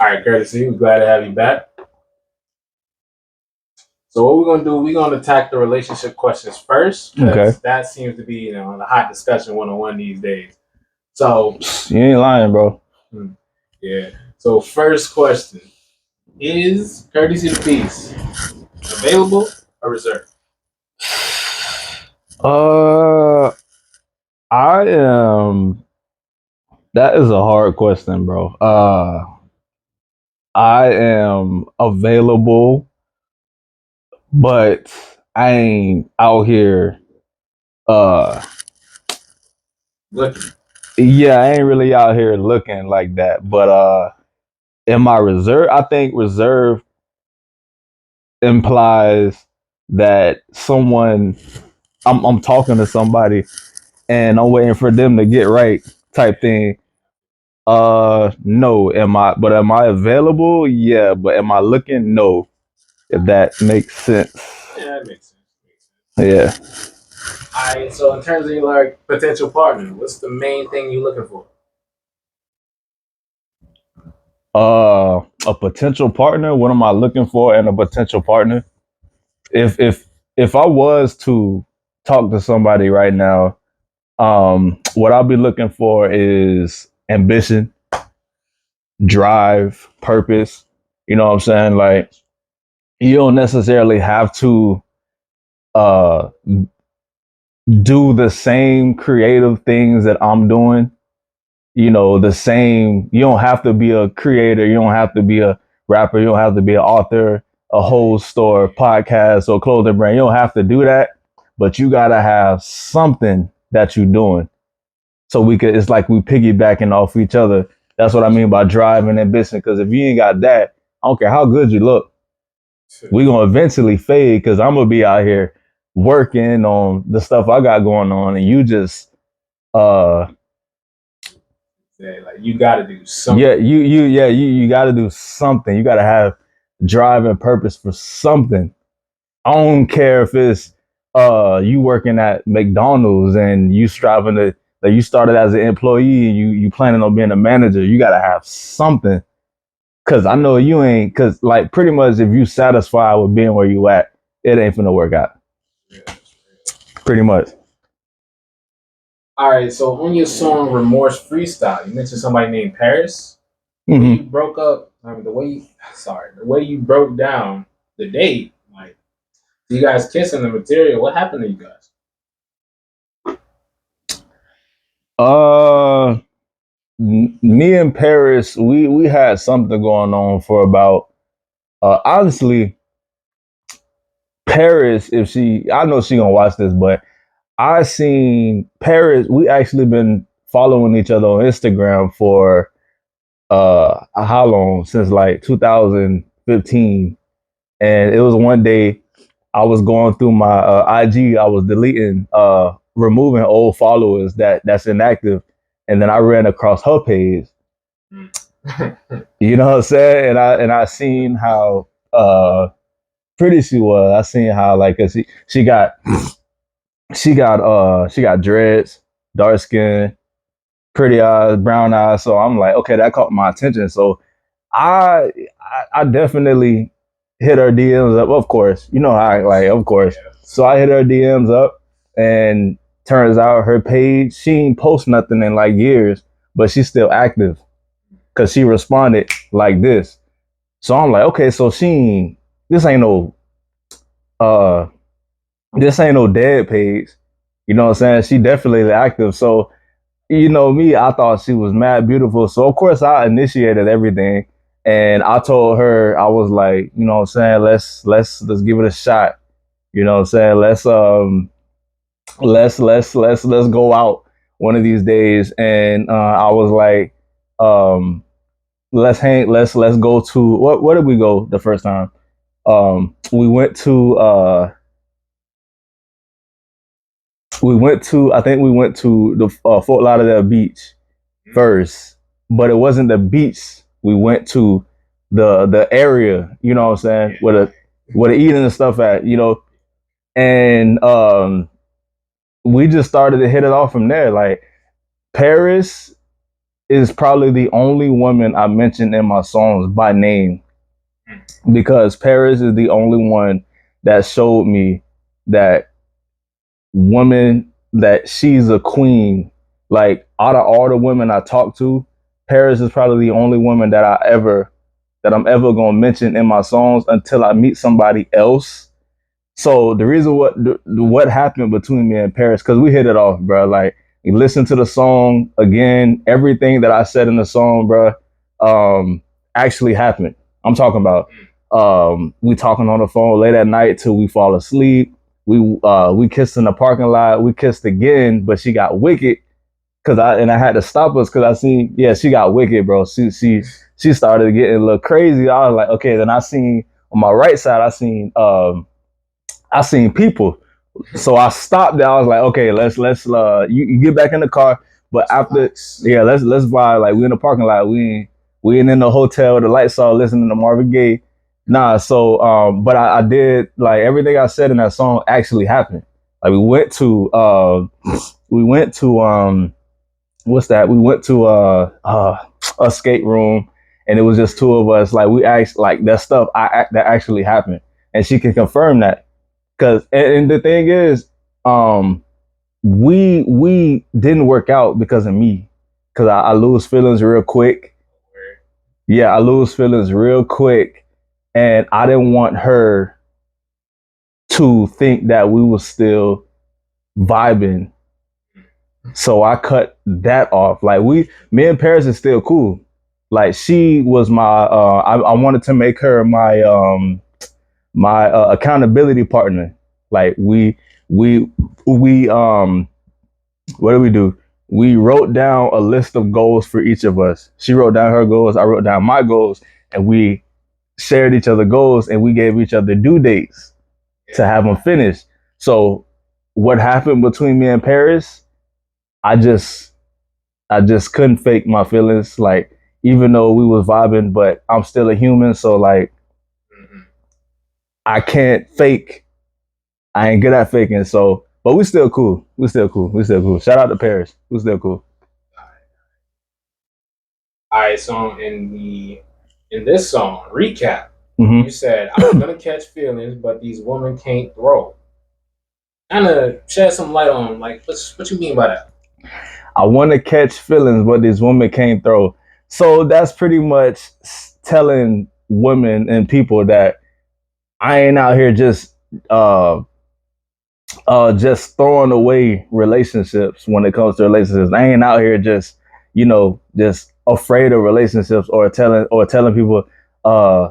right, Courtesy, we're glad to have you back. So what we're gonna do, we're gonna attack the relationship questions first, because that seems to be, the hot discussion 101 these days. So you ain't lying, bro. Yeah. So first question: is Courtesythebeast available or reserved? I am. That is a hard question, bro. I am available, but I ain't out here. Looking. Yeah, I ain't really out here looking like that. But am I reserved? I think reserve implies that someone I'm talking to somebody and I'm waiting for them to get right type thing. No. Am I available? Yeah, but am I looking? No. If that makes sense. Yeah, that makes sense. Yeah. All right. So in terms of your potential partner, what's the main thing you're looking for? A potential partner. What am I looking for in a potential partner? If I was to talk to somebody right now, what I'll be looking for is ambition, drive, purpose. You know what I'm saying? Like, you don't necessarily have to uh do the same creative things that I'm doing. The same. You don't have to be a creator. You don't have to be a rapper. You don't have to be an author, a host, or podcast or clothing brand. You don't have to do that, but you gotta have something that you're doing. So it's like we piggybacking off each other. That's what I mean by drive and ambition. Because if you ain't got that, I don't care how good you look, we gonna eventually fade. Because I'm gonna be out here working on the stuff I got going on, and you just like you got to do something. You got to do something. You got to have drive and purpose for something. I don't care if it's you working at McDonald's and you striving to, like, you started as an employee and you planning on being a manager. You got to have something. Cause I know you ain't. Cause like pretty much if you satisfied with being where you at, it ain't finna work out. Pretty much. All right, so on your song "Remorse" freestyle, you mentioned somebody named Paris. Mm-hmm. You broke up. The way you broke down the date, like you guys kissing the material. What happened to you guys? Me and Paris, we had something going on for about. Honestly, Paris, I know she gonna watch this, but I seen Paris. We actually been following each other on Instagram for how long? Since like 2015. And it was one day I was going through my IG. I was deleting, removing old followers that's inactive, and then I ran across her page. You know what I'm saying? And I seen how pretty she was. I seen how, like, cause she got dreads, dark skin, pretty eyes, brown eyes. So I'm like, okay, that caught my attention. So I definitely hit her DMs up. Of course, you know how of course. So I hit her DMs up, and turns out her page, she ain't post nothing in like years, but she's still active because she responded like this. So I'm like, okay, so this ain't no uh this ain't no dead page. You know what I'm saying? She definitely active. So me, I thought she was mad beautiful. So of course I initiated everything, and I told her, I was like, you know what I'm saying, let's give it a shot. You know what I'm saying? Let's go out one of these days. And I was like, let's hang, let's go to where did we go the first time? We went to I think we went to the Fort Lauderdale beach first, but it wasn't the beach. We went to the area, you know what I'm saying, where the eating and stuff at, and we just started to hit it off from there. Like, Paris is probably the only woman I mentioned in my songs by name, because Paris is the only one that showed me that woman, that she's a queen. Like, out of all the women I talk to, Paris is probably the only woman that I'm ever gonna mention in my songs until I meet somebody else. So the reason what happened between me and Paris, because we hit it off, bro. Like, you listen to the song again, everything that I said in the song, bro, actually happened. I'm talking about we talking on the phone late at night till we fall asleep. We kissed in the parking lot. We kissed again, but she got wicked I had to stop us because I seen, yeah, she got wicked, bro. She started getting a little crazy. I was like, okay. Then I seen on my right side, I seen people. So I stopped there. I was like, okay, let's you get back in the car. But after, yeah, let's vibe. Like, we in the parking lot. We ain't in the hotel. The lights off, listening to Marvin Gaye. Nah. So but I did, like, everything I said in that song actually happened. Like, we went to what's that? We went to a skate room, and it was just two of us. Like, we asked, like, that stuff that actually happened, and she can confirm that. Cause and the thing is, we didn't work out because of me, cause I lose feelings real quick. Yeah, I lose feelings real quick, and I didn't want her to think that we were still vibing. So I cut that off. Like, me and Paris is still cool. Like, she was my I wanted to make her my accountability partner. Like, we what do we do? We wrote down a list of goals for each of us. She wrote down her goals, I wrote down my goals, and we shared each other goals, and we gave each other due dates to have them finished. So what happened between me and Paris, I just couldn't fake my feelings. Like, even though we was vibing, but I'm still a human, so, like, I can't fake. I ain't good at faking. So, but we still cool. We still cool. Shout out to Paris. We still cool. All right. So in this song recap, you said, "I'm gonna catch feelings, but these women can't throw." Kind of shed some light on, like, what you mean by that? I want to catch feelings, but these women can't throw. So that's pretty much telling women and people that I ain't out here just throwing away relationships. When it comes to relationships, I ain't out here just just afraid of relationships, or telling people I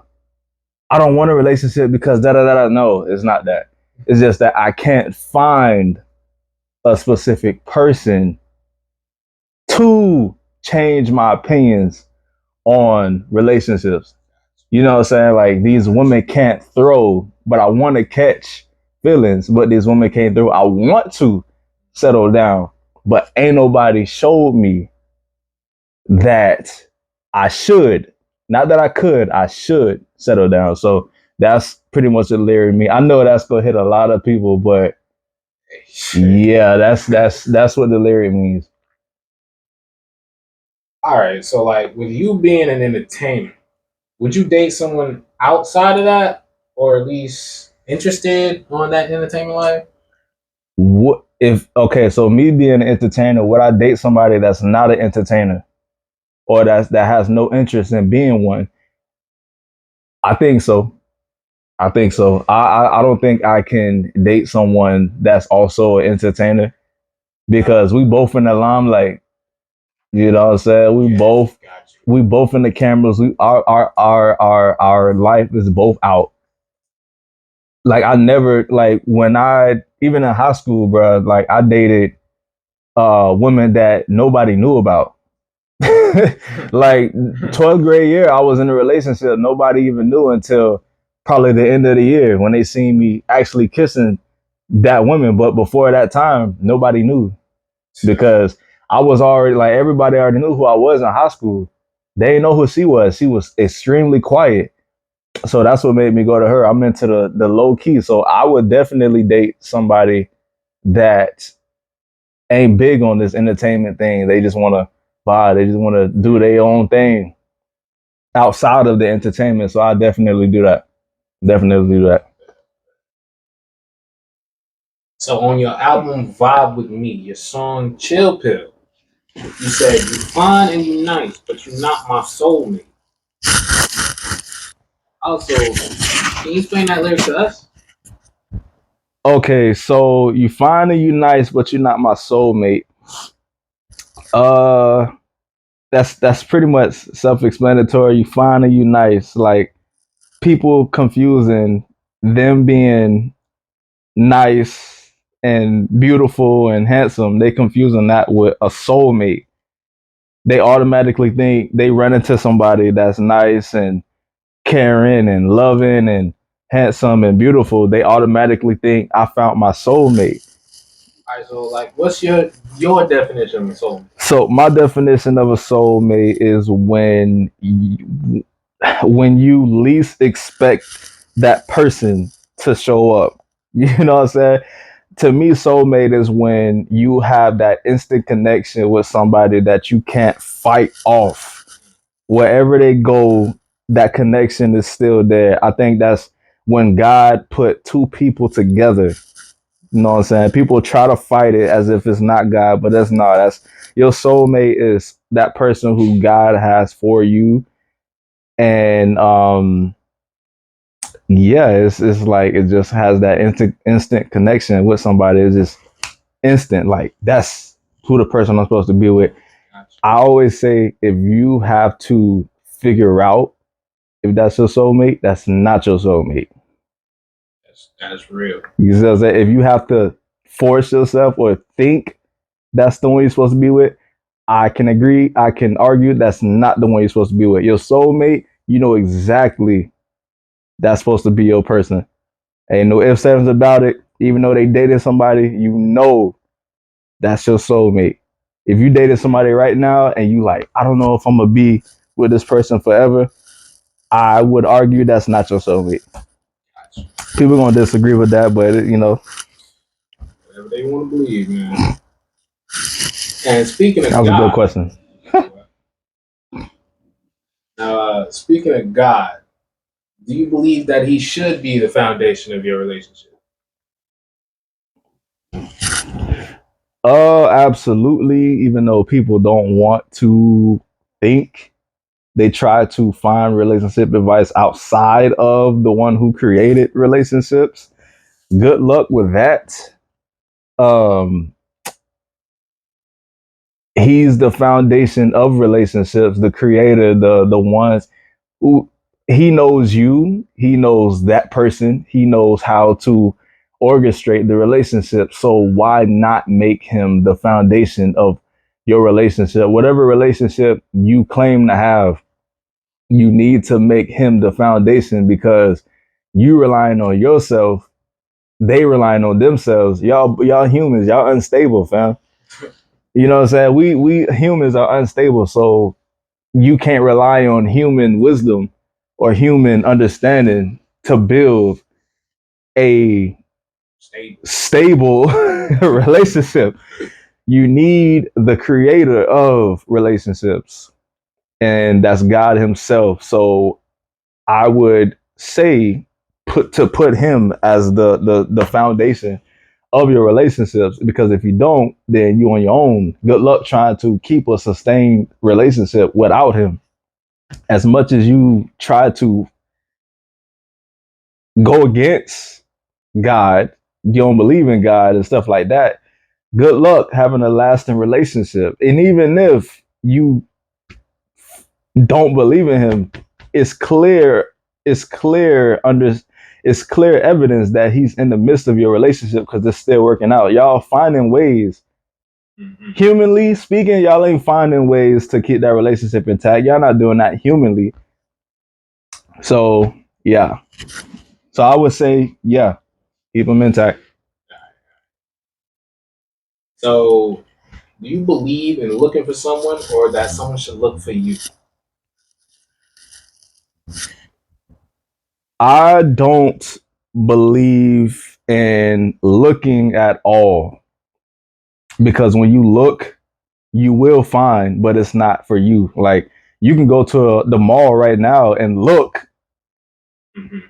don't want a relationship because da da da da. No, it's not that. It's just that I can't find a specific person to change my opinions on relationships. You know what I'm saying? Like, these women can't throw, but I want to catch feelings, but these women can't throw. I want to settle down, but ain't nobody showed me that I should. Not that I could, I should settle down. So that's pretty much the lyric me. I know that's gonna hit a lot of people, but yeah, that's what the lyric means. All right. So, like, with you being an entertainer, would you date someone outside of that, or at least interested on that entertainment life? What if, okay, so me being an entertainer, would I date somebody that's not an entertainer, or that has no interest in being one? I think so. I don't think I can date someone that's also an entertainer, because we both in the limelight. You know what I'm saying? We both in the cameras. We our life is both out. Like, I never, like, when I, even in high school, bro, like, I dated women that nobody knew about. Like, 12th grade year, I was in a relationship nobody even knew until probably the end of the year, when they seen me actually kissing that woman. But before that time, nobody knew, because I was already, like, everybody already knew who I was in high school. They didn't know who she was. She was extremely quiet. So that's what made me go to her. I'm into the low key. So I would definitely date somebody that ain't big on this entertainment thing. They just want to vibe. They just want to do their own thing outside of the entertainment. So I definitely do that. Definitely do that. So on your album Vibe With Me, your song Chill Pill, you said you fine and you nice, but you're not my soulmate. Also, can you explain that lyric to us? Okay, so you fine and you nice, but you're not my soulmate. Uh that's pretty much self-explanatory. You fine and you nice. Like people confusing them being nice and beautiful and handsome, they confusing that with a soulmate. They automatically think they run into somebody that's nice and caring and loving and handsome and beautiful. They automatically think I found my soulmate. All right, so like, what's your definition of a soulmate? So my definition of a soulmate is when you least expect that person to show up. You know what I'm saying? To me, soulmate is when you have that instant connection with somebody that you can't fight off. Wherever they go, that connection is still there. I think that's when God put two people together. You know what I'm saying? People try to fight it as if it's not God, but that's not. That's your soulmate is that person who God has for you. And yeah, it's like it just has that instant connection with somebody. It's just instant. Like that's who the person I'm supposed to be with. I always say if you have to figure out if that's your soulmate, that's not your soulmate. That's real. You see what I'm saying? If you have to force yourself or think that's the one you're supposed to be with, I can agree. I can argue that's not the one you're supposed to be with. Your soulmate, you know exactly that's supposed to be your person. Ain't no ifs, ands about it. Even though they dated somebody, you know that's your soulmate. If you dated somebody right now and you like, I don't know if I'm gonna be with this person forever, I would argue that's not your soulmate. People gonna disagree with that, but you know, whatever they want to believe, man. And speaking of that was God, a good question. Speaking of God, do you believe that He should be the foundation of your relationship? Absolutely. Even though people don't want to think, they try to find relationship advice outside of the one who created relationships. Good luck with that. Um, he's the foundation of relationships, the creator, the ones who he knows you, he knows that person, he knows how to orchestrate the relationship. So why not make him the foundation of your relationship? Whatever relationship you claim to have, you need to make him the foundation because you relying on yourself, they relying on themselves. Y'all humans, y'all unstable, fam. You know what I'm saying? We humans are unstable, so you can't rely on human wisdom or human understanding to build a stable relationship. You need the creator of relationships, and that's God Himself. So I would say put Him as the foundation of your relationships, because if you don't, then you on your own. Good luck trying to keep a sustained relationship without Him. As much as you try to go against God, you don't believe in God and stuff like that, good luck having a lasting relationship. And even if you don't believe in him, it's clear, it's clear under it's clear evidence that he's in the midst of your relationship because it's still working out. Y'all finding ways. Mm-hmm. Humanly speaking, y'all ain't finding ways to keep that relationship intact. Y'all not doing that humanly. So yeah. So I would say, yeah, keep them intact. So, do you believe in looking for someone, or that someone should look for you? I don't believe in looking at all because when you look, you will find, but it's not for you. Like you can go to the mall right now and look, and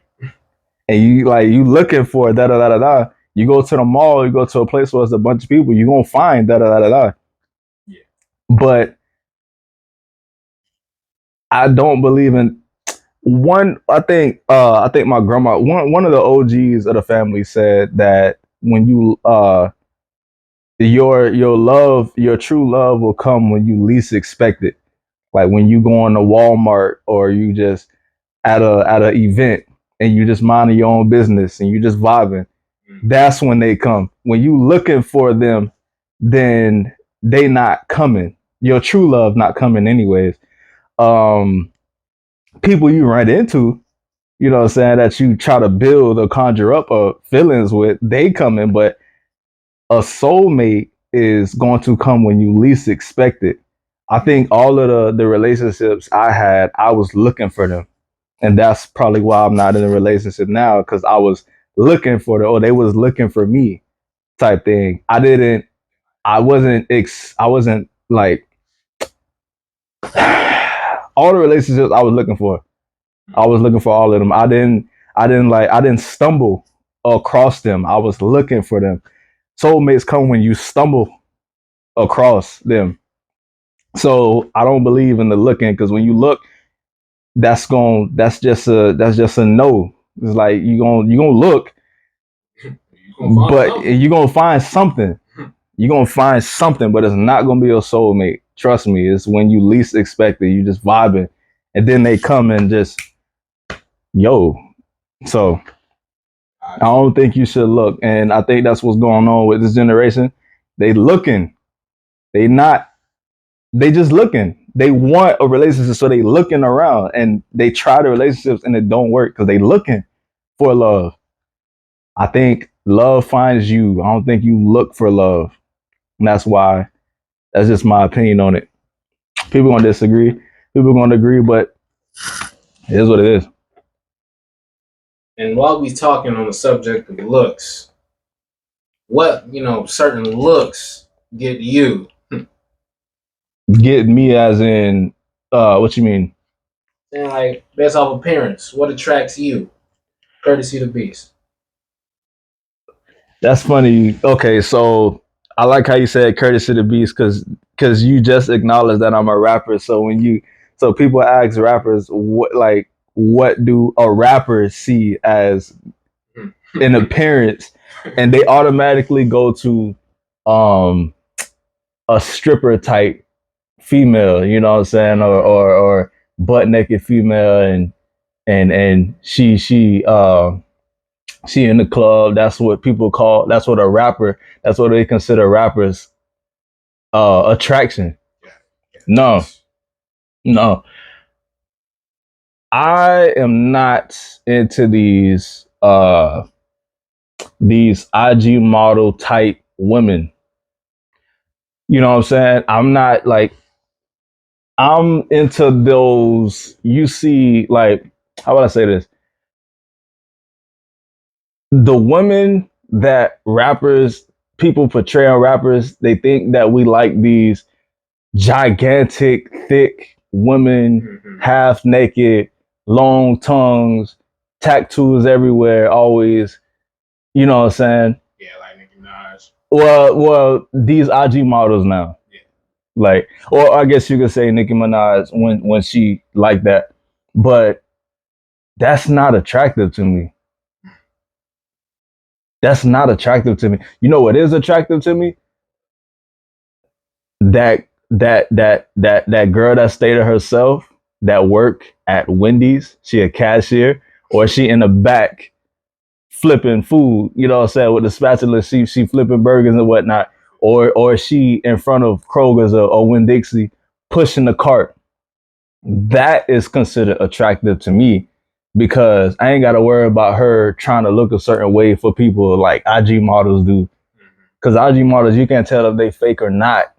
you looking for da da da da da. You go to the mall, you go to a place where there's a bunch of people, you're gonna find da da da da da. Yeah. But I don't believe in one. I think my grandma, one of the OGs of the family, said that when you your true love will come when you least expect it. Like when you go on to Walmart, or you just at a event and you just minding your own business and you just vibing. That's when they come. When you looking for them, then they not coming. Your true love not coming anyways. Um, People you run into, you know what I'm saying, that you try to build or conjure up feelings with, they coming, but a soulmate is going to come when you least expect it. I think all of the relationships I had, I was looking for them. And that's probably why I'm not in a relationship now, because I was looking for them, or they was looking for me type thing. I wasn't like all the relationships I was looking for. I was looking for all of them. I didn't stumble across them. I was looking for them. Soulmates come when you stumble across them. So I don't believe in the looking, because when you look, that's just a no. It's like you gonna look, but you're gonna find something. You're gonna find something, but it's not gonna be your soulmate. Trust me, it's when you least expect it. You just vibing, and then they come and just yo. So I don't think you should look, and I think that's what's going on with this generation. They looking, they not, they just looking. They want a relationship, so they looking around, and they try the relationships, and it don't work because they looking for love. I think love finds you. I don't think you look for love, and that's why. That's just my opinion on it. People gonna disagree. People gonna agree, but it is what it is. And while we talking on the subject of looks, what certain looks get you? Get me as in what you mean? And like based off appearance, what attracts you? Courtesy the Beast. That's funny. Okay, so I like how you said Courtesy the Beast, because you just acknowledged that I'm a rapper. So so people ask rappers what do a rapper see as an appearance, and they automatically go to um a stripper type female, you know what I'm saying, or butt naked female, and she in the club. That's what people call. That's what a rapper. That's what they consider rappers attraction. No, no, I am not into these IG model type women. You know what I'm saying? I'm not like, I'm into those. You see, like, how would I say this? The women that people portray on rappers, they think that we like these gigantic, thick women, half naked, long tongues, tattoos everywhere, always. You know what I'm saying? Yeah, like Nicki Minaj. Well, these IG models now. Yeah. Like, or I guess you could say Nicki Minaj when she like that. But that's not attractive to me. That's not attractive to me. You know what is attractive to me? That girl that stayed to herself, that work at Wendy's. She a cashier, or she in the back flipping food. You know what I'm saying, with the spatula. She flipping burgers and whatnot, or she in front of Kroger's or Winn-Dixie pushing the cart. That is considered attractive to me, because I ain't got to worry about her trying to look a certain way for people like IG models do. Because IG models, you can't tell if they fake or not.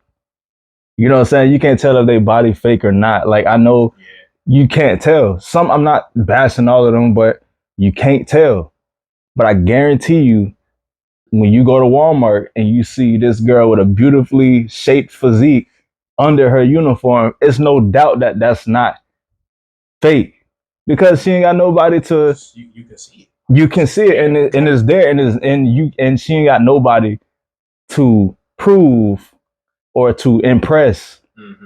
You know what I'm saying? You can't tell if they body fake or not. Like, I know you can't tell. I'm not bashing all of them, but you can't tell. But I guarantee you, when you go to Walmart and you see this girl with a beautifully shaped physique, under her uniform, it's no doubt that that's not fake because she ain't got nobody to. You can see it. You can see it, and it's there, and she ain't got nobody to prove or to impress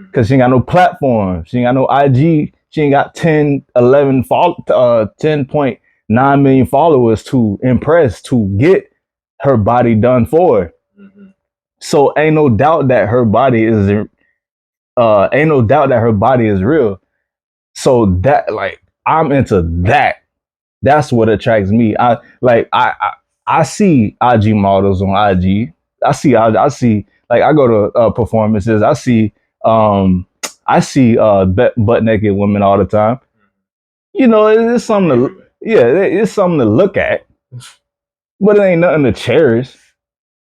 because she ain't got no platform. She ain't got no IG. She ain't got 10.9 million followers to impress to get her body done for. So ain't no doubt that her body is real. So that like I'm into that. That's what attracts me. I see IG models on IG. I see like I go to performances. I see butt naked women all the time. You know, it's something to it's something to look at, but it ain't nothing to cherish.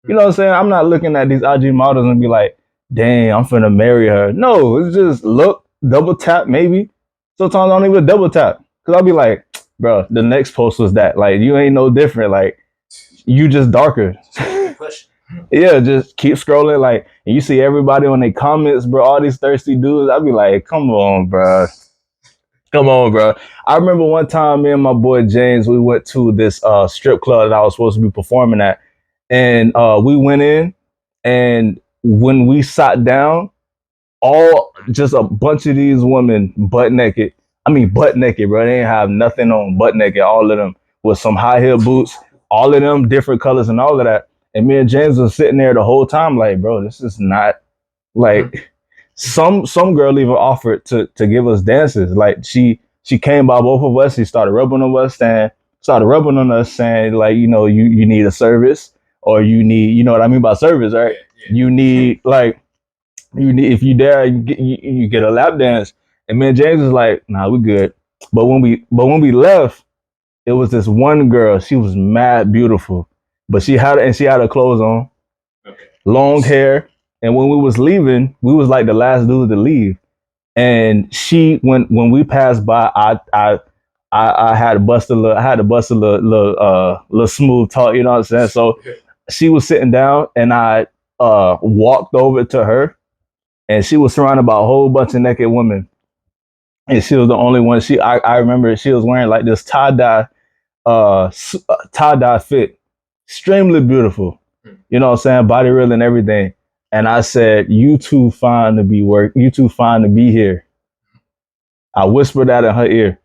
You know what I'm saying? I'm not looking at these IG models and be like, dang, I'm finna marry her. No, it's just look, double tap maybe. Sometimes I don't even double tap because I'll be like, bro, the next post was that. Like, you ain't no different. Like, you just darker. Yeah, just keep scrolling. Like, and you see everybody on their comments, bro. All these thirsty dudes. I'd be like, come on, bro. Come on, bro. I remember one time me and my boy James, we went to this strip club that I was supposed to be performing at. And we went in, and when we sat down, all just a bunch of these women butt naked. I mean, butt naked, bro. They didn't have nothing on, butt naked. All of them with some high heel boots. All of them different colors and all of that. And me and James was sitting there the whole time, like, bro, this is not like. Some girl even offered to give us dances. Like she came by both of us. She started rubbing on us, saying like, you know, you need a service, or you need, you know what I mean by service, right? Yeah. You need like if you dare, you get a lap dance. And me and James was like, nah, we good. But when we left, it was this one girl. She was mad beautiful, but she had her clothes on, long hair. And when we was leaving, we was like the last dude to leave. And she, when we passed by, I had to bust a little smooth talk, you know what I'm saying? So she was sitting down, and I walked over to her, and she was surrounded by a whole bunch of naked women, and she was the only one. I remember she was wearing like this tie-dye fit, extremely beautiful, you know what I'm saying, body real and everything. And I said, you too fine to be here. I whispered that in her ear,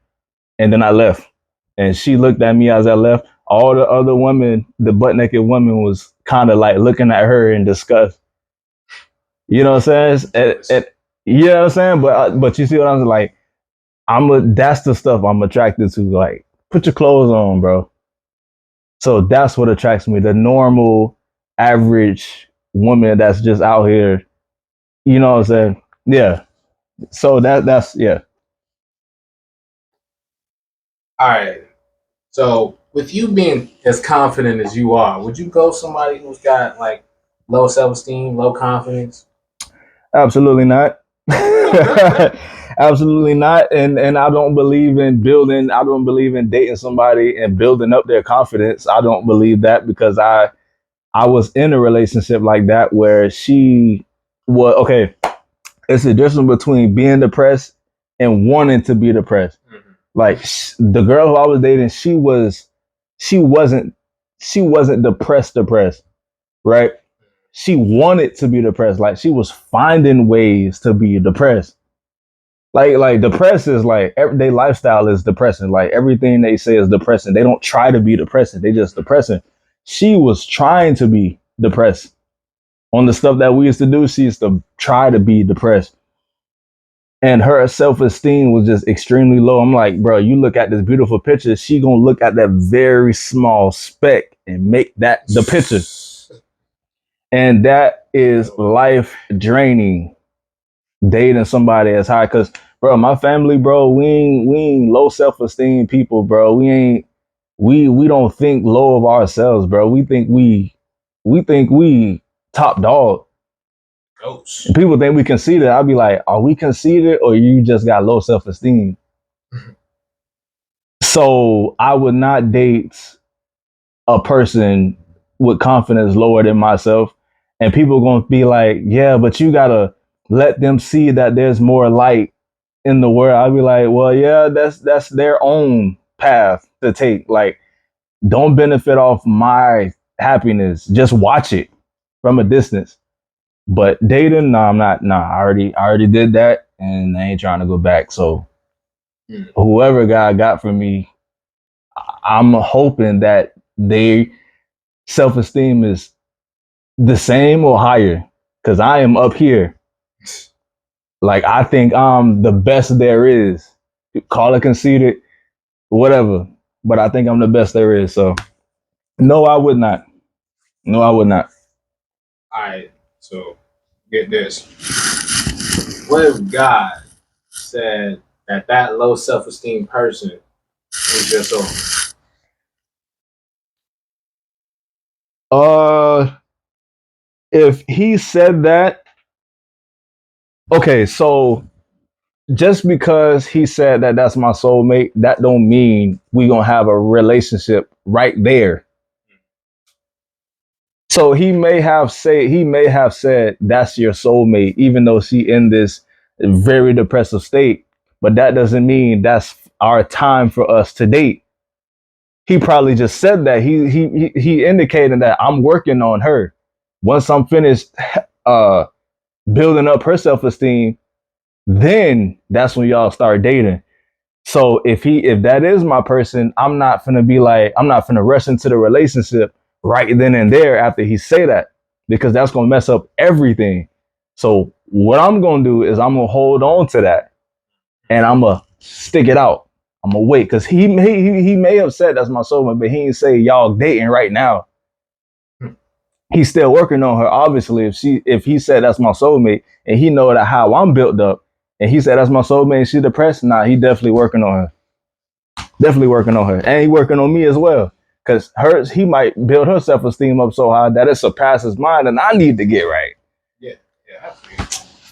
and then I left. And she looked at me as I left. All the other women, the butt naked woman, was kind of like looking at her in disgust. You know what I'm saying? You know what I'm saying? But you see what I'm like? That's the stuff I'm attracted to. Like, put your clothes on, bro. So that's what attracts me. The normal, average woman that's just out here. You know what I'm saying? Yeah. So that's yeah. All right. So with you being as confident as you are, would you go somebody who's got like low self-esteem, low confidence? Absolutely not. Absolutely not. And I don't believe in dating somebody and building up their confidence. I don't believe that because I was in a relationship like that where she was okay. It's the difference between being depressed and wanting to be depressed. Like the girl who I was dating, she wasn't depressed, right? She wanted to be depressed. Like she was finding ways to be depressed. Like depressed is like everyday lifestyle is depressing. Like everything they say is depressing. They don't try to be depressing. They just depressing. She was trying to be depressed. On the stuff that we used to do, she used to try to be depressed. And her self-esteem was just extremely low. I'm like, bro, you look at this beautiful picture, she gonna look at that very small speck and make that the picture. And that is life draining, dating somebody as high. Cause bro, my family, bro, we ain't low self-esteem people, bro. We don't think low of ourselves, bro. We think we top dog. People think we conceited. I'll be like, are we conceited or you just got low self-esteem? So I would not date a person with confidence lower than myself. And people gonna be like, yeah, but you gotta let them see that there's more light in the world. I'd be like, well, yeah, that's their own path to take. Like, don't benefit off my happiness. Just watch it from a distance. But dating, nah, I'm not. Nah, I already did that, and I ain't trying to go back. So whoever God got for me, I'm hoping that their self-esteem is the same or higher, because I am up here. Like, I think I'm the best there is. Call it conceited, whatever. But I think I'm the best there is. So no, I would not. No, I would not. All right, so get this. What if God said that low self-esteem person is your soulmate? If he said that, okay, so just because he said that that's my soulmate, that don't mean we gonna have a relationship right there. So he may have said that's your soulmate, even though she in this very depressive state. But that doesn't mean that's our time for us to date. He probably just said that. He indicated that I'm working on her. Once I'm finished uh building up her self-esteem, then that's when y'all start dating. So if that is my person, I'm not finna rush into the relationship right then and there after he say that, because that's gonna mess up everything. So what I'm gonna do is I'm gonna hold on to that, and I'm gonna stick it out. I'm gonna wait, because he may have said that's my soulmate, but he ain't say y'all dating right now. He's still working on her. Obviously, if he said that's my soulmate and he know that how I'm built up, and he said that's my soulmate and she depressed, nah, he definitely working on her. Definitely working on her, and he working on me as well. Because he might build her self esteem up so high that it surpasses mine, and I need to get right. Yeah, yeah.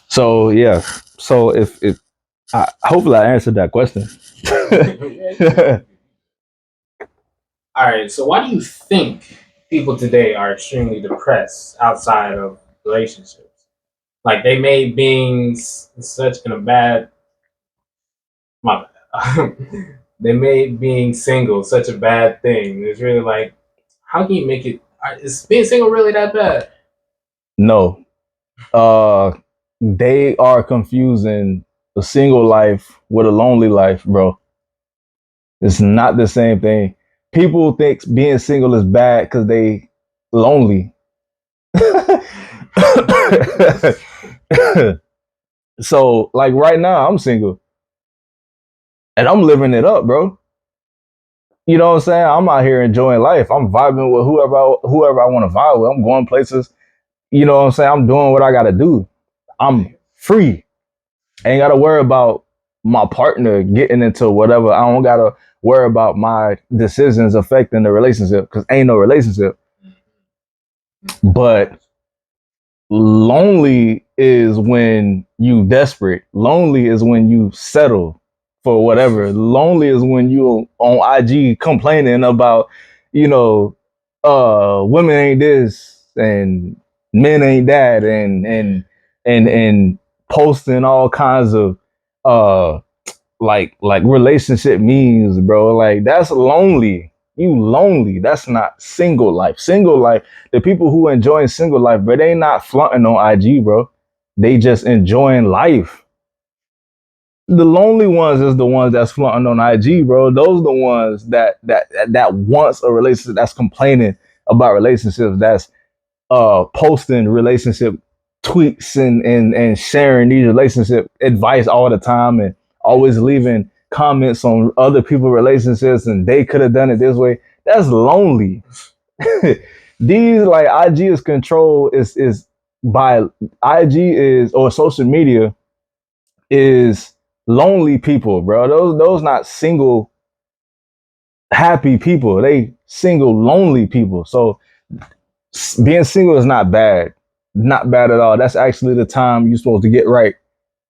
So yeah, so if hopefully I answered that question. All right, so why do you think people today are extremely depressed outside of relationships? Like, they made being such in a bad, my bad. They made being single such a bad thing. It's really like, how can you make it? Is being single really that bad? No, they are confusing a single life with a lonely life, bro. It's not the same thing. People think being single is bad because they lonely. So, like, right now, I'm single and I'm living it up, bro. You know what I'm saying? I'm out here enjoying life. I'm vibing with whoever I want to vibe with. I'm going places. You know what I'm saying? I'm doing what I got to do. I'm free. I ain't got to worry about my partner getting into whatever. I don't got to worry about my decisions affecting the relationship, because ain't no relationship. But lonely is when you desperate. Lonely is when you settle for whatever. Lonely is when you on IG complaining about, women ain't this and men ain't that, and posting all kinds of uh like relationship memes, bro. Like, that's lonely. You lonely. That's not single life. Single life, the people who enjoying single life, bro, they not flaunting on IG, bro. They just enjoying life. The lonely ones is the ones that's flaunting on IG, bro. Those are the ones that wants a relationship, that's complaining about relationships, that's posting relationship tweets and sharing these relationship advice all the time, and always leaving comments on other people's relationships, and they could have done it this way. That's lonely. These, like, IG is control is by IG is, or social media is lonely people, bro. Those not single happy people. They single lonely people. So being single is not bad. Not bad at all. That's actually the time you're supposed to get right.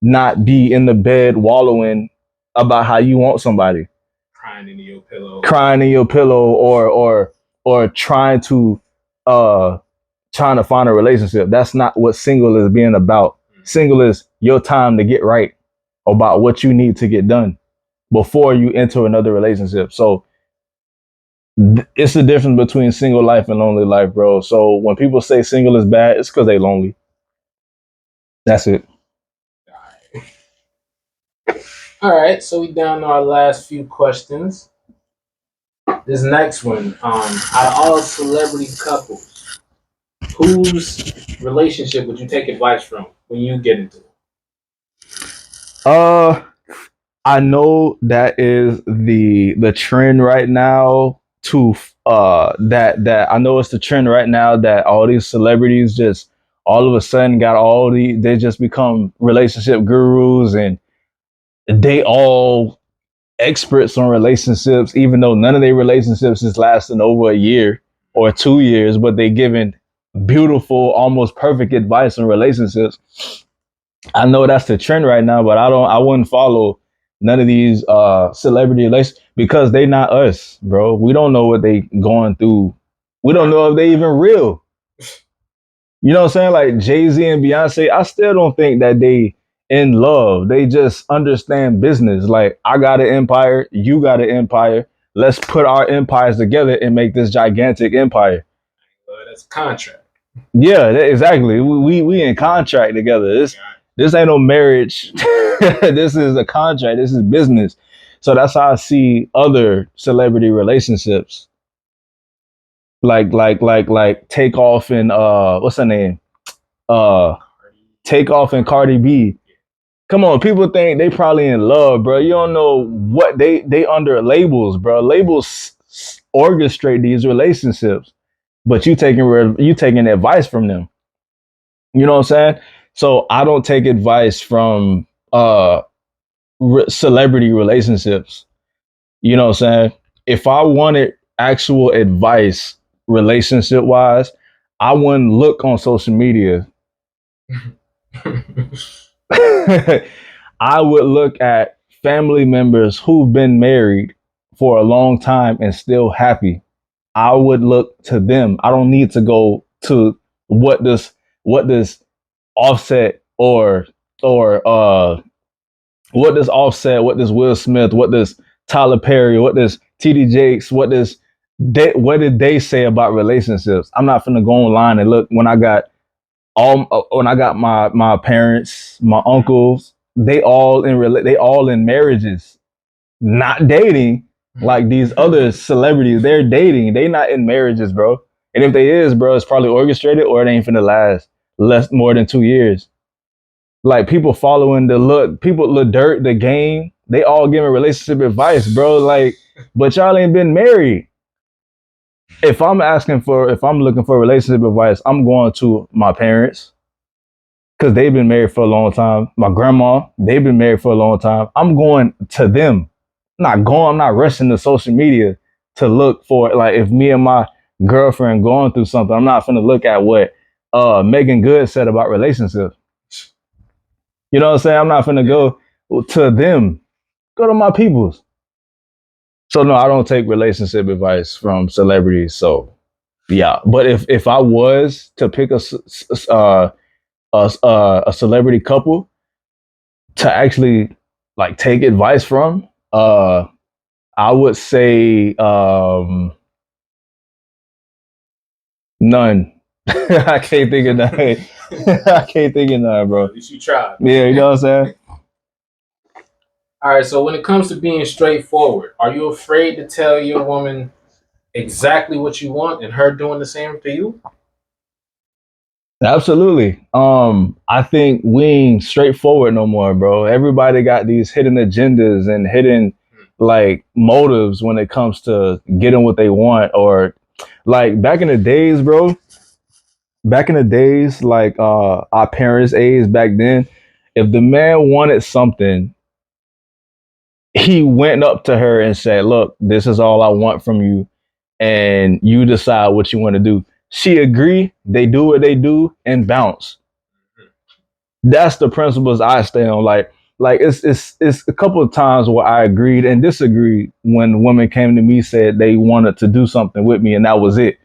Not be in the bed wallowing about how you want somebody. Crying into your pillow. Crying in your pillow, or trying to find a relationship. That's not what single is being about. single is your time to get right about what you need to get done before you enter another relationship. So it's the difference between single life and lonely life, bro. So when people say single is bad, it's because they lonely. That's it. All right, so we down to our last few questions. This next one, out of all celebrity couples, whose relationship would you take advice from when you get into it? I know that is the trend right now to that I know it's the trend right now that all these celebrities just all of a sudden got they just become relationship gurus and they all experts on relationships, even though none of their relationships is lasting over a year or 2 years, but they giving beautiful, almost perfect advice on relationships. I know that's the trend right now, but I wouldn't follow none of these celebrity relations because they not us, bro. We don't know what they going through. We don't know if they even real. You know what I'm saying? Like Jay-Z and Beyonce, I still don't think that they in love. They just understand business. Like I got an empire, you got an empire. Let's put our empires together and make this gigantic empire. That's a contract. Yeah, exactly. We in contract together. This ain't no marriage. This is a contract. This is business. So that's how I see other celebrity relationships. Like Takeoff and what's her name? Takeoff and Cardi B. Come on, people think they probably in love, bro. You don't know what they under labels, bro. Labels orchestrate these relationships, but you taking advice from them. You know what I'm saying? So I don't take advice from celebrity relationships. You know what I'm saying? If I wanted actual advice relationship wise, I wouldn't look on social media. I would look at family members who've been married for a long time and still happy. I would look to them. I don't need to go to what does Offset or what does Offset, what does Will Smith, what does Tyler Perry, what does TD Jakes, what did they say about relationships? I'm not finna go online and look when I got my parents, my uncles, they all in marriages, not dating like these other celebrities. They're dating. They not in marriages, bro. And if they is, bro, it's probably orchestrated or it ain't finna last less more than 2 years. Like people following people look dirt, the game, they all giving relationship advice, bro. Like, but y'all ain't been married. If I'm looking for relationship advice, I'm going to my parents because they've been married for a long time. My grandma, they've been married for a long time. I'm going to them. I'm not rushing to social media to look for like if me and my girlfriend going through something, I'm not gonna look at what Megan Good said about relationships. You know what I'm saying? I'm not gonna go to them. Go to my peoples. So no, I don't take relationship advice from celebrities. So yeah, but if I was to pick a celebrity couple to actually like take advice from, I would say none. I can't think of none. I can't think of none, bro. At least you tried. Yeah, you know what I'm saying? All right, so when it comes to being straightforward, are you afraid to tell your woman exactly what you want and her doing the same to you? Absolutely. I think we ain't straightforward no more, bro. Everybody got these hidden agendas and hidden like motives when it comes to getting what they want or like back in the days, bro. Back in the days, like our parents' age back then, if the man wanted something, he went up to her and said, "Look, this is all I want from you, and you decide what you want to do." She agreed. They do what they do and bounce. That's the principles I stay on. Like it's a couple of times where I agreed and disagreed when women came to me said they wanted to do something with me and that was it.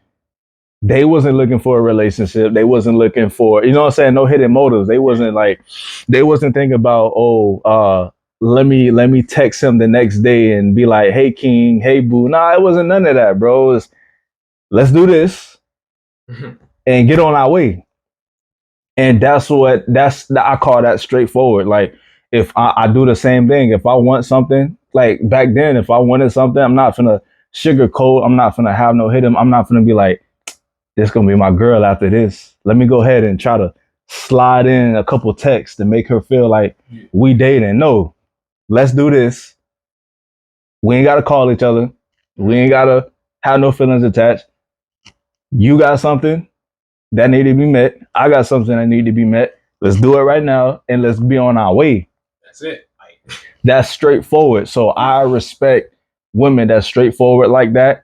They wasn't looking for a relationship. They wasn't looking for, you know what I'm saying, no hidden motives. They wasn't thinking about, let me text him the next day and be like, hey king, hey boo. Nah, it wasn't none of that, bro. It was, let's do this and get on our way. And I call that straightforward. Like if I do the same thing, if I want something, like back then, if I wanted something, I'm not gonna sugarcoat. I'm not gonna have no hidden. I'm not gonna be like, this gonna be my girl after this. Let me go ahead and try to slide in a couple texts to make her feel like we dating. No, let's do this. We ain't gotta call each other. We ain't gotta have no feelings attached. You got something that need to be met. I got something that need to be met. Let's do it right now and let's be on our way. That's it. That's straightforward. So I respect women that's straightforward like that.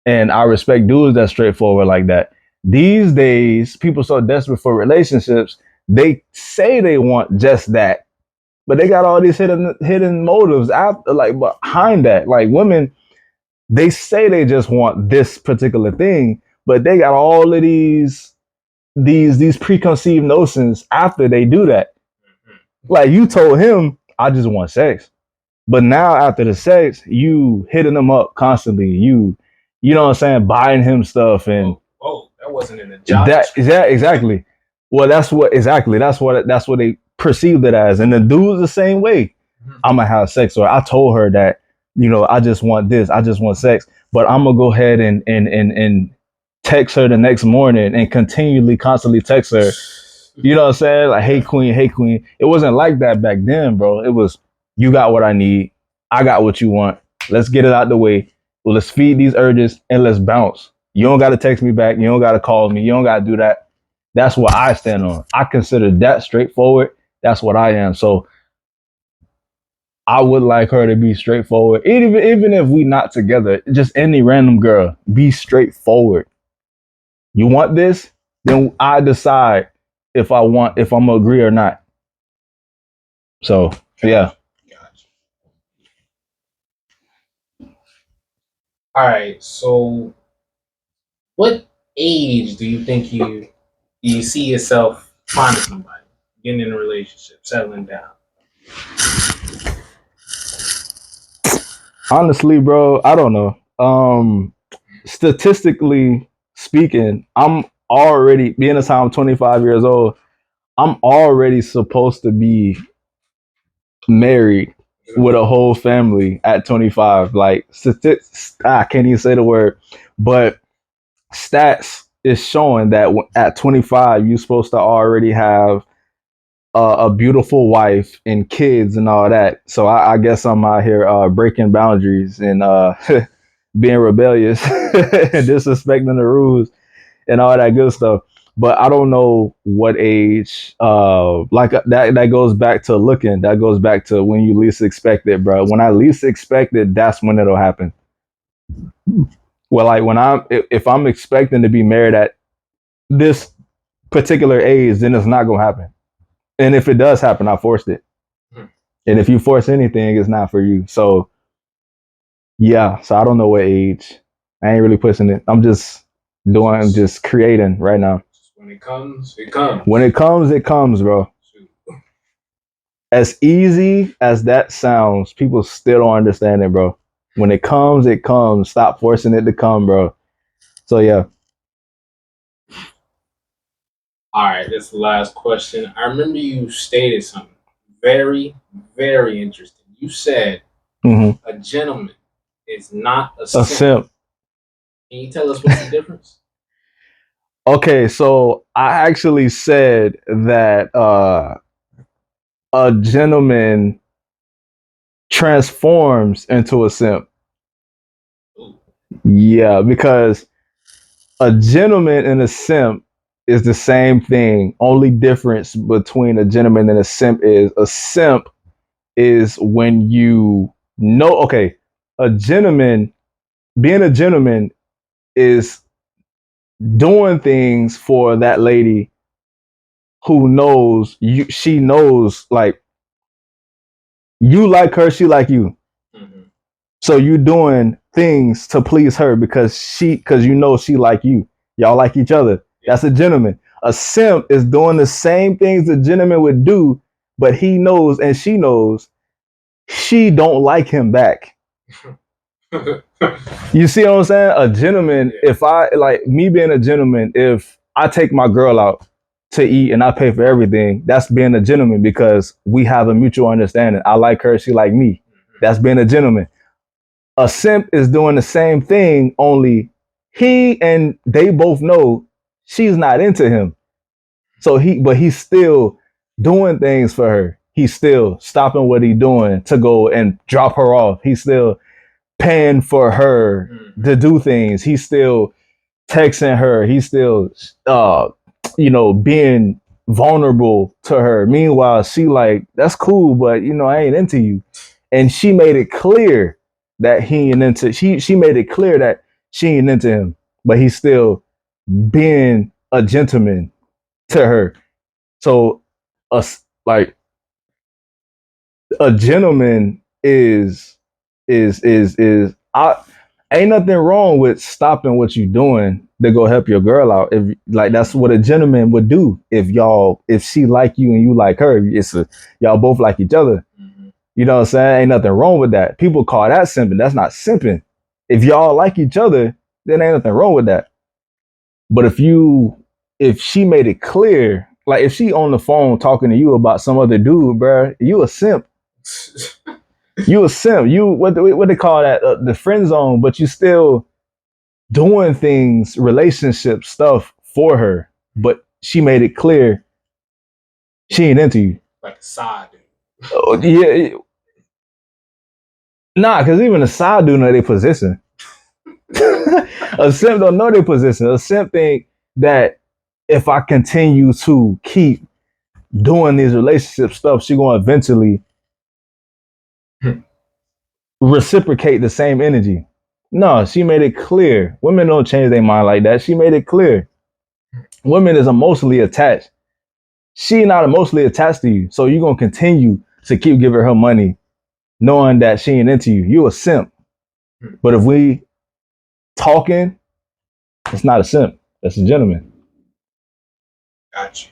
And I respect dudes that's straightforward like that. These days, people so desperate for relationships, they say they want just that, but they got all these hidden motives after, like behind that. Like women, they say they just want this particular thing, but they got all of these preconceived notions after they do that. Like you told him, I just want sex. But now after the sex, you hitting him up constantly. You know what I'm saying, buying him stuff and that wasn't in the job. Exactly. Well, that's what they perceived it as. And the dude's the same way. I'm gonna have sex, or I told her that, I just want this, I just want sex, but I'm gonna go ahead and text her the next morning and constantly text her. You know what I'm saying? Like, hey queen, hey queen. It wasn't like that back then, bro. It was, you got what I need, I got what you want. Let's get it out the way. Well, let's feed these urges and let's bounce. You don't gotta text me back, you don't gotta call me, you don't gotta do that. That's what I stand on. I consider that straightforward. That's what I am. So I would like her to be straightforward. Even if we not together, just any random girl, be straightforward. You want this? Then I decide if I'm gonna agree or not. So yeah. All right. So, what age do you think you see yourself finding somebody, getting in a relationship, settling down? Honestly, bro, I don't know. Statistically speaking, I'm already, being as how I'm 25 years old, I'm already supposed to be married with a whole family at 25. Like, I can't even say the word, but stats is showing that at 25 you're supposed to already have a beautiful wife and kids and all that. So I guess I'm out here breaking boundaries and being rebellious and disrespecting the rules and all that good stuff. But I don't know what age. Like that goes back to looking. That goes back to when you least expect it, bro. When I least expect it, that's when it'll happen. Well, like if I'm expecting to be married at this particular age, then it's not gonna happen. And if it does happen, I forced it. And if you force anything, it's not for you. So yeah. So I don't know what age. I ain't really pushing it. I'm just creating right now. When it comes, it comes. When it comes, it comes, bro. As easy as that sounds, people still don't understand it, bro. When it comes, it comes. Stop forcing it to come, bro. So yeah. All right, this is the last question. I remember you stated something very, very interesting. You said a gentleman is not a simp. Can you tell us what's the difference? Okay, so I actually said that a gentleman transforms into a simp. Ooh. Yeah, because a gentleman and a simp is the same thing. Only difference between a gentleman and a simp is when you know, okay, being a gentleman is doing things for that lady who knows you, she knows, like, you like her, she like you. Mm-hmm. So you doing things to please her because you know she like you. Y'all like each other. That's a gentleman. A simp is doing the same things a gentleman would do, but he knows and she knows she don't like him back. You see what I'm saying? A gentleman, if I like me being a gentleman, if I take my girl out to eat and I pay for everything, that's being a gentleman because we have a mutual understanding. I like her, she like me. That's being a gentleman. A simp is doing the same thing, only he and they both know she's not into him. So he's still doing things for her. He's still stopping what he's doing to go and drop her off. He's still paying for her to do things. He's still texting her. He's still, being vulnerable to her. Meanwhile, she like, that's cool, but I ain't into you. And she made it clear that he ain't into. She made it clear that she ain't into him, but he's still being a gentleman to her. So, like a gentleman is I ain't nothing wrong with stopping what you're doing to go help your girl out. If like that's what a gentleman would do if she like you and you like her, y'all both like each other. You know what I'm saying? Ain't nothing wrong with that. People call that simping. That's not simping. If y'all like each other, then ain't nothing wrong with that. But if she made it clear, like if she on the phone talking to you about some other dude, bruh, you a simp. You a simp. You what they call that? The friend zone. But you still doing things, relationship stuff for her. But she made it clear she ain't into you. Like a side dude. Yeah. Nah, because even a side dude know their position. A simp don't know their position. A simp think that if I continue to keep doing these relationship stuff, she gonna eventually reciprocate the same energy. No, she made it clear. Women don't change their mind like that. She made it clear. Women is emotionally attached. She not emotionally attached to you. So you're gonna continue to keep giving her money, knowing that she ain't into you. You a simp. But if we talking, it's not a simp. That's a gentleman. Gotcha.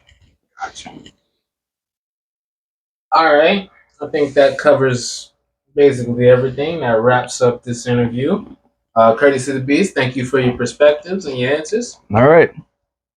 All right. I think that covers basically everything. That wraps up this interview. Courtesy the Beast, thank you for your perspectives and your answers. All right.